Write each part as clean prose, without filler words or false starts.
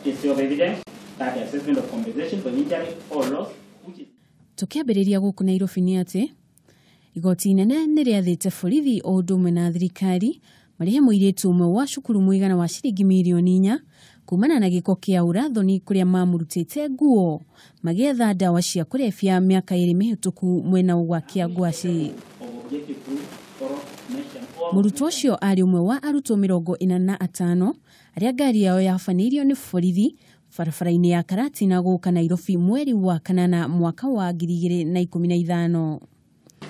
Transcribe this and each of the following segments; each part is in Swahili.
is of evidence that the assessment of compensation for injury or loss which is tukiambiriria guku Nairobi ni ati igoti nene ni riathite borithi o ndumwe na thirikari marihe muiritu umwe wa cukuru muigana wa ciringi mirioni 4 kumana na giko kia urathoni kuria mamurutite nguo magietha ndawa cia kurefia miaka 2 mihituku mwena wa Kiangwaci. Murutu ucio ari umwe wa arutwo 45 aria ngari yao yafanirio ni borithi barabara-ini ya Karatina guka Nairobi mweri wa kanana mwaka wa 2015.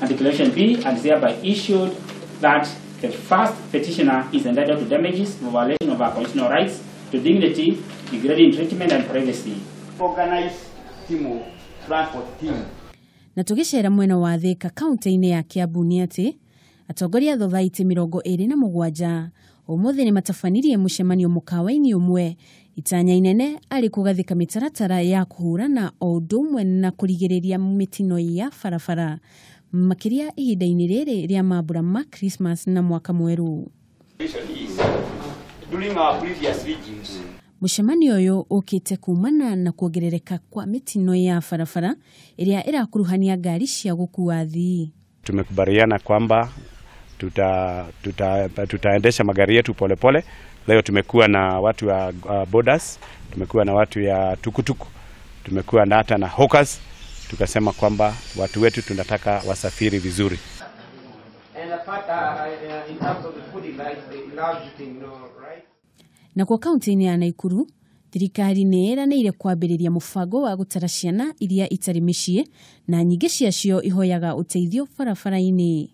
And Declaration B is hereby issued that the first petitioner is entitled to damages for violation of our constitutional rights to dignity, degrading treatment and privacy. Organize team transport team. Na tugicera mwena wa Thika kaunti-ini ya Kiambu ni ati atongoria thothaiti 27 umuthi ni matafanirie mucemanio mukawa-ini umwe itanya inene ari kugathika mitaratara ya kuhurana o ndumwe na kurigiriria mitino ya barabara makiria ihinda-ini riri ria mambura ma Christmas na mwaka mweru. During our previous regimes, mucemanio uyu ukite kumana na kuongerereka kwa mitino ya barabara iria irakuruhania ngari cia gukua athii. Tumekubaliana kwamba tutaendesha magari yetu polepole. Leo tumekuwa na watu wa borders, tumekuwa na watu ya tukutuku, tumekuwa na hata na hawkers. Tukasema kwamba watu wetu tunataka wasafiri vizuri. Na kwa kaunti-ini ya Nakuru, thirikari ni eranĩire kwambĩrĩria mũbango wa gũtara ciana iria itarĩ mĩciĩ na nyingĩ ciacio ihoyaga ũteithio barabara-inĩ.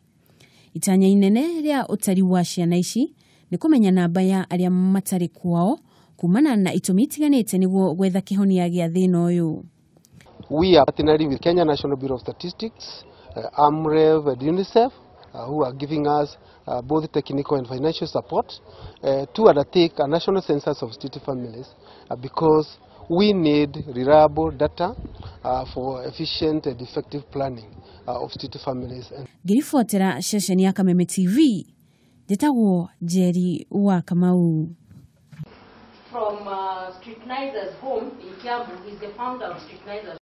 Itanya inene ria utari wa ciana ici ni kumenya namba ya aria matari kwao kumana na itumi itiganite niguo gwetha kihonia gia thina uyu. We are partnering with Kenya National Bureau of Statistics, AMREV and UNICEF, who are giving us both technical and financial support to undertake a national census of street families because we need reliable data for efficient and effective planning of street families. Ngiribotera ceceni ya Kameme TV, njĩtagwo Njeri wa Kamau. From Streetnizer's home in Kiambu, he's the founder of Streetnizer's.